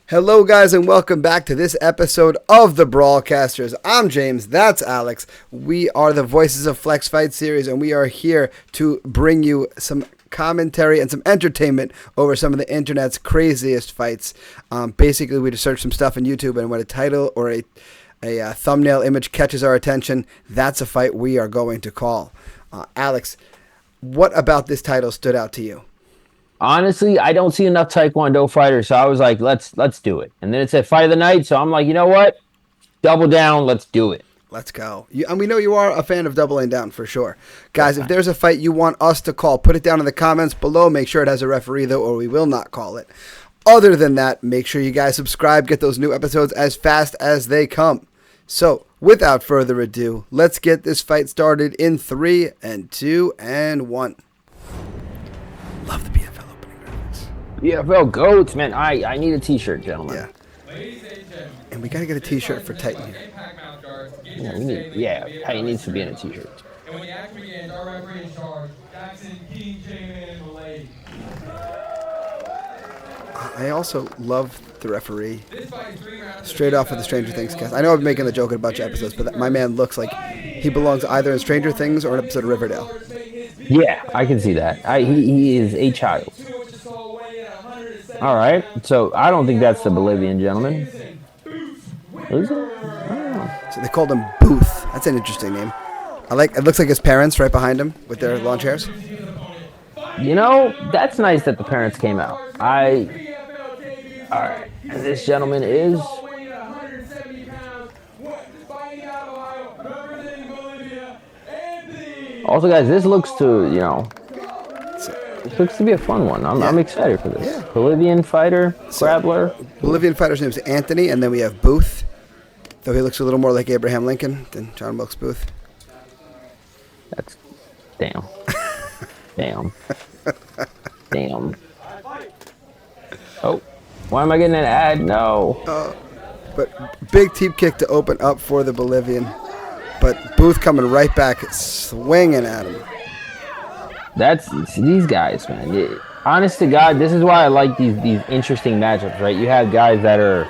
Hello, guys, and welcome back to this episode of the Brawlcasters. I'm James, that's Alex. We are the Voices of Flex Fight series, and we are here to bring you some commentary and some entertainment over some of the internet's craziest fights. Basically, we just search some stuff on YouTube, and when a title or a thumbnail image catches our attention, that's a fight we are going to call. Alex, what about this title stood out to you? Honestly, I don't see enough Taekwondo fighters, so I was like, let's do it. And then it said fight of the night, so I'm like, you know what? Double down, let's do it. Let's go. And we know you are a fan of doubling down for sure. Guys, if there's a fight you want us to call, put it down in the comments below. Make sure it has a referee, though, or we will not call it. Other than that, make sure you guys subscribe, get those new episodes as fast as they come. So, without further ado, let's get this fight started in 3 and 2 and 1. Love the BFL opening graphics. BFL goats, man. I need a t-shirt, gentlemen. Yeah. And we gotta get a t-shirt for Titan here. Yeah, Titan needs to be in a t-shirt. And when the action begins, our referee in charge, Jackson King J-Man Malay. I also love the referee. Straight off of the Stranger Things cast. I know I've been making the joke in a bunch of episodes, but my man looks like he belongs either in Stranger Things or an episode of Riverdale. Yeah, I can see that. He is a child. All right, so I don't think that's the Bolivian gentleman. Is it? Oh. So they called him Booth. That's an interesting name. It looks like his parents right behind him with their lawn chairs. You know, that's nice that the parents came out. All right, and this gentleman is. Also, guys, this looks to, it looks to be a fun one. I'm excited for this. Yeah. Bolivian fighter, grappler. Bolivian fighter's name is Anthony, and then we have Booth, though he looks a little more like Abraham Lincoln than John Wilkes Booth. That's damn. Damn. Damn. Oh, why am I getting an ad? No. But big teep kick to open up for the Bolivian. But Booth coming right back, swinging at him. That's these guys, man. Yeah. Honest to God, this is why I like these interesting matchups, right? You have guys that are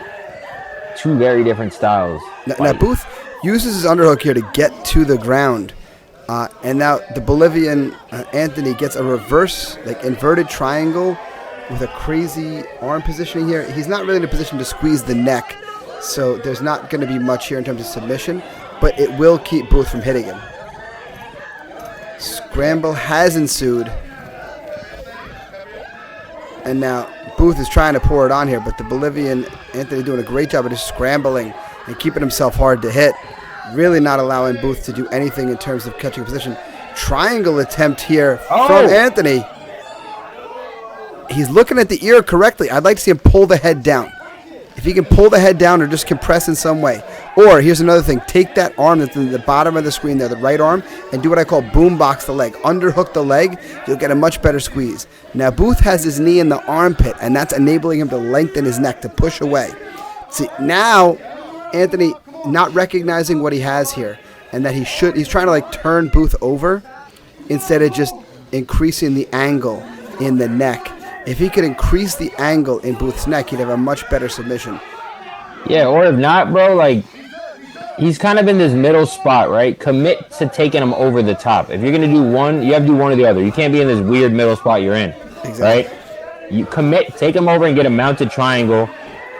two very different styles. Now Booth uses his underhook here to get to the ground. And now the Bolivian, Anthony, gets a reverse, inverted triangle with a crazy arm positioning here. He's not really in a position to squeeze the neck, so there's not going to be much here in terms of submission. But it will keep Booth from hitting him. Scramble has ensued. And now Booth is trying to pour it on here, but the Bolivian, Anthony, doing a great job of just scrambling and keeping himself hard to hit. Really not allowing Booth to do anything in terms of catching a position. Triangle attempt here from Anthony. He's looking at the ear correctly. I'd like to see him pull the head down. If he can pull the head down or just compress in some way. Or, here's another thing. Take that arm that's in the bottom of the screen there, the right arm, and do what I call boombox the leg. Underhook the leg. You'll get a much better squeeze. Now, Booth has his knee in the armpit, and that's enabling him to lengthen his neck, to push away. See, now, Anthony not recognizing what he has here, and that he's trying to, turn Booth over instead of just increasing the angle in the neck. If he could increase the angle in Booth's neck, he'd have a much better submission. Yeah, or if not, bro, he's kind of in this middle spot, right? Commit to taking him over the top. If you're going to do one, you have to do one or the other. You can't be in this weird middle spot you're in, right? You commit, take him over and get a mounted triangle,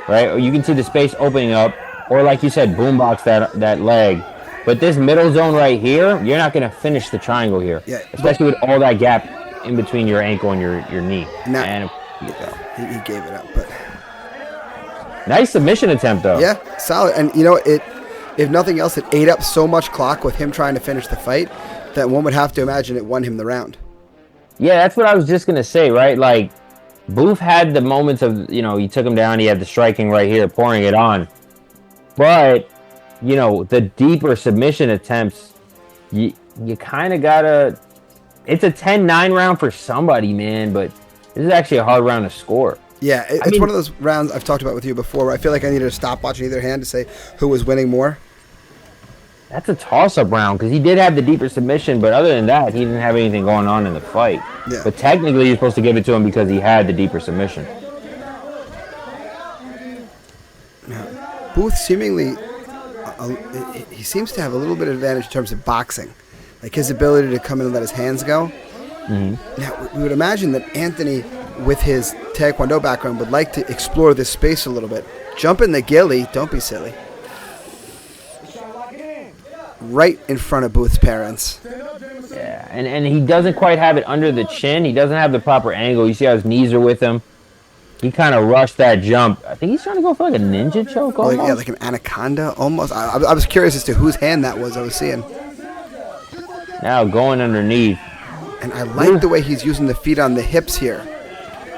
right? Or you can see the space opening up, or like you said, boombox that leg. But this middle zone right here, you're not going to finish the triangle here, especially with all that gap in between your ankle and your knee. And he gave it up, but nice submission attempt though. Yeah, solid. And if nothing else, it ate up so much clock with him trying to finish the fight that one would have to imagine it won him the round. Yeah, that's what I was just gonna say, right? Booth had the moments of he took him down, he had the striking right here, pouring it on. But the deeper submission attempts, you kind of gotta. It's a 10-9 round for somebody, man, but this is actually a hard round to score. Yeah, it's one of those rounds I've talked about with you before where I feel like I needed a stopwatch in either hand to say who was winning more. That's a toss-up round because he did have the deeper submission, but other than that, he didn't have anything going on in the fight. Yeah. But technically, you're supposed to give it to him because he had the deeper submission. Booth seemingly, he seems to have a little bit of advantage in terms of boxing. Like his ability to come in and let his hands go. Mm-hmm. Now, we would imagine that Anthony, with his Taekwondo background, would like to explore this space a little bit. Jump in the ghillie, don't be silly. Right in front of Booth's parents. Yeah, and he doesn't quite have it under the chin. He doesn't have the proper angle. You see how his knees are with him? He kind of rushed that jump. I think he's trying to go for like a ninja choke almost. Yeah, like an anaconda almost. I was curious as to whose hand that was I was seeing. Now going underneath. And I like the way he's using the feet on the hips here.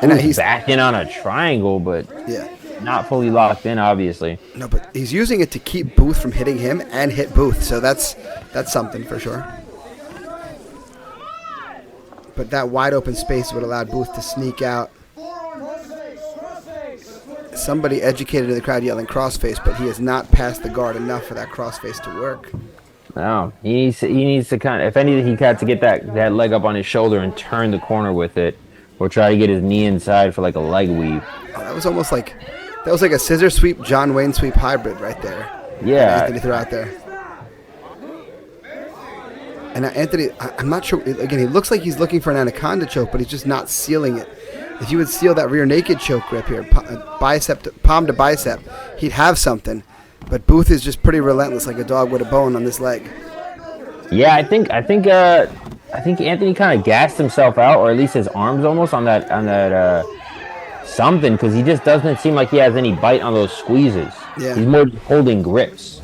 And he's backing on a triangle, but yeah, not fully locked in, obviously. No, but he's using it to keep Booth from hitting him and hit Booth. So that's something for sure. But that wide open space would allow Booth to sneak out. Somebody educated in the crowd yelling crossface, but he has not passed the guard enough for that crossface to work. No, he needs to kind of, if anything, he got to get that leg up on his shoulder and turn the corner with it, or try to get his knee inside for like a leg weave. Oh, that was almost like a scissor sweep, John Wayne sweep hybrid right there. Yeah, Anthony threw out there. And now Anthony, I'm not sure. Again, he looks like he's looking for an anaconda choke, but he's just not sealing it. If you would seal that rear naked choke grip here, palm to bicep, he'd have something. But Booth is just pretty relentless, like a dog with a bone on this leg. Yeah, I think Anthony kind of gassed himself out, or at least his arms almost on that something, because he just doesn't seem like he has any bite on those squeezes. Yeah. He's more holding grips.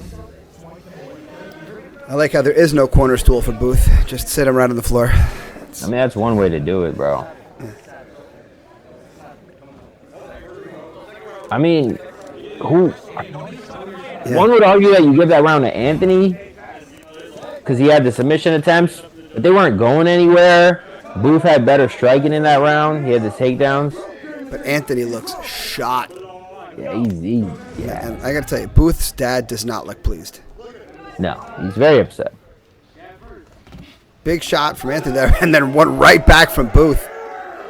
I like how there is no corner stool for Booth. Just sit him right on the floor. I mean, that's one way to do it, bro. I mean, one would argue that you give that round to Anthony because he had the submission attempts, but they weren't going anywhere. Booth had better striking in that round. He had the takedowns. But Anthony looks shot. Yeah, yeah. And I got to tell you, Booth's dad does not look pleased. No, he's very upset. Big shot from Anthony there, and then one right back from Booth.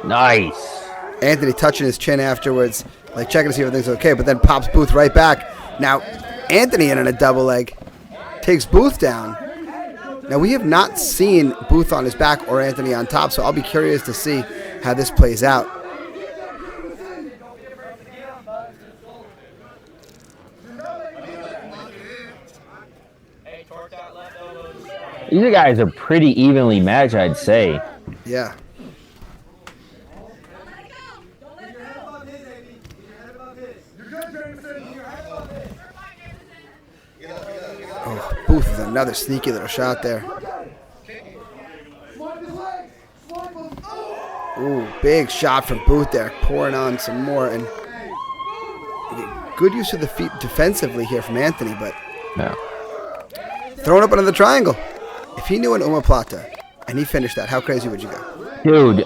Nice. Anthony touching his chin afterwards, like checking to see if everything's okay, but then pops Booth right back. Now, Anthony in a double leg takes Booth down. Now, we have not seen Booth on his back or Anthony on top, so I'll be curious to see how this plays out. These guys are pretty evenly matched, I'd say. Yeah. Oh, Booth is another sneaky little shot there. Ooh, big shot from Booth there, pouring on some more. And good use of the feet defensively here from Anthony, but no. Throwing up another triangle. If he knew an omoplata and he finished that, how crazy would you go? Dude,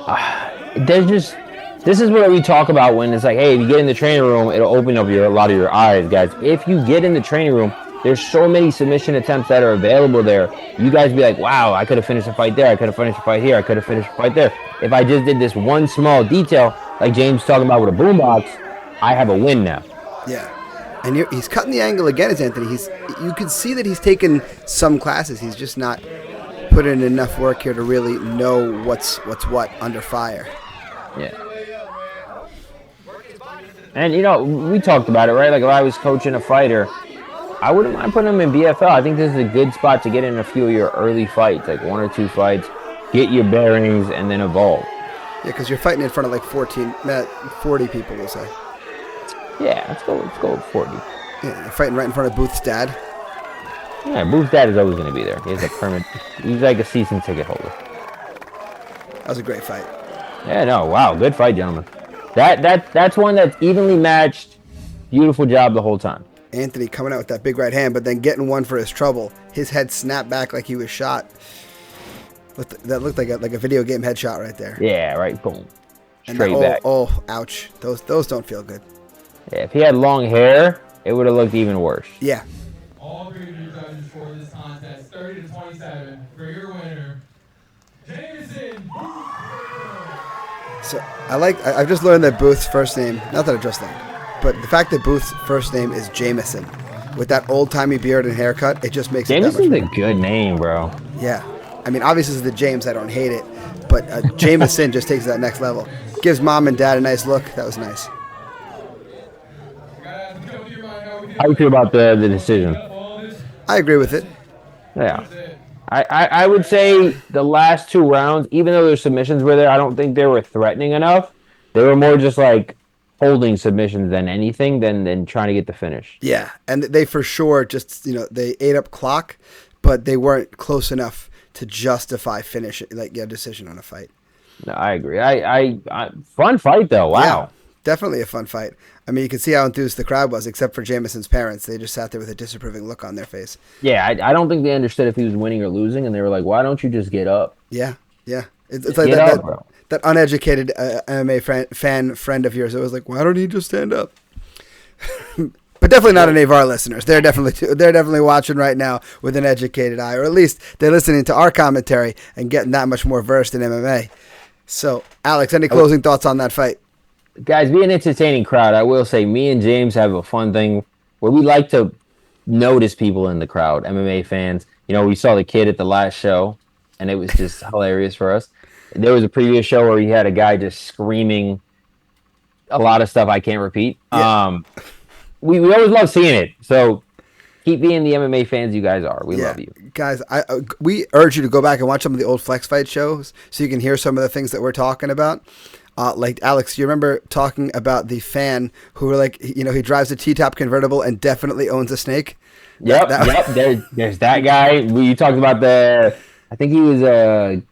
this is what we talk about when it's like, hey, if you get in the training room, it'll open up a lot of your eyes, guys. If you get in the training room, there's so many submission attempts that are available there. You guys be like, wow, I could have finished a fight there. I could have finished a fight here. I could have finished a fight there. If I just did this one small detail, like James talking about with a boombox, I have a win now. Yeah. And he's cutting the angle again as Anthony. You can see that he's taken some classes. He's just not put in enough work here to really know what's what under fire. Yeah. And, we talked about it, right? Like, if I was coaching a fighter, I wouldn't mind putting him in BFL. I think this is a good spot to get in a few of your early fights, like 1 or 2 fights, get your bearings, and then evolve. Yeah, because you're fighting in front of like 40 people, we'll say. Yeah, let's go with 40. Yeah, you're fighting right in front of Booth's dad. Yeah, Booth's dad is always going to be there. He has a permit. He's like a season ticket holder. That was a great fight. Yeah, no, wow, good fight, gentlemen. That's one that's evenly matched. Beautiful job the whole time. Anthony coming out with that big right hand, but then getting one for his trouble. His head snapped back like he was shot. That looked like a video game headshot right there. Yeah, right, boom. Straight back. Oh, ouch. Those don't feel good. Yeah, if he had long hair, it would have looked even worse. Yeah. All three of you judges for this contest, 30-27, for your winner, Jameson. So I've just learned that Booth's first name, not that I just learned, but the fact that Booth's first name is Jameson. with that old-timey beard and haircut, it just makes it that much Jameson's a better. good name, bro. Yeah. I mean, obviously, this is the James. I don't hate it. But Jameson just takes it to that next level. Gives mom and dad a nice look. That was nice. How do you feel about the decision? I agree with it. Yeah. I would say the last 2 rounds, even though their submissions were there, I don't think they were threatening enough. They were more just like holding submissions than anything than trying to get the finish. Yeah, and they for sure just, they ate up clock, but they weren't close enough to justify finish, like a decision on a fight. No, I agree. I fun fight though. Wow. Yeah, definitely a fun fight. I mean, you can see how enthused the crowd was, except for Jameson's parents. They just sat there with a disapproving look on their face. Yeah, I don't think they understood if he was winning or losing, and they were like, "Why don't you just get up?" Yeah. It's like that, bro. That uneducated MMA friend of yours. It was like, why don't he just stand up? But definitely not any of our listeners. They're definitely watching right now with an educated eye, or at least they're listening to our commentary and getting that much more versed in MMA. So, Alex, any closing thoughts on that fight? Guys, be an entertaining crowd. I will say, me and James have a fun thing where we like to notice people in the crowd, MMA fans. We saw the kid at the last show, and it was just hilarious for us. There was a previous show where he had a guy just screaming a lot of stuff I can't repeat. Yeah. We always love seeing it. So keep being the MMA fans you guys are. We love you. Guys, we urge you to go back and watch some of the old Flex Fight shows so you can hear some of the things that we're talking about. Like, Alex, you remember talking about the fan who were like, he drives a T-top convertible and definitely owns a snake? Yep. There's that guy. You talked about I think he was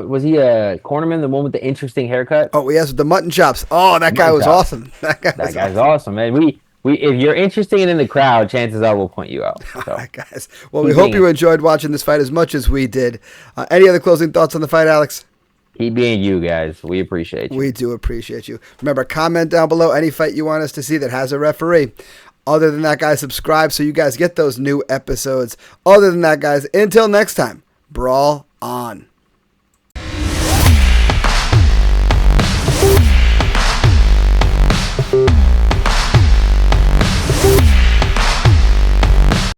was he a cornerman, the one with the interesting haircut? Oh, yes, the mutton chops. Oh, that guy was awesome. That guy's awesome, man. We if you're interested in the crowd, chances are we'll point you out. So. All right, guys. Well, we hope you enjoyed watching this fight as much as we did. Any other closing thoughts on the fight, Alex? Keep being you, guys. We appreciate you. We do appreciate you. Remember, comment down below any fight you want us to see that has a referee. Other than that, guys, subscribe so you guys get those new episodes. Other than that, guys, until next time, brawl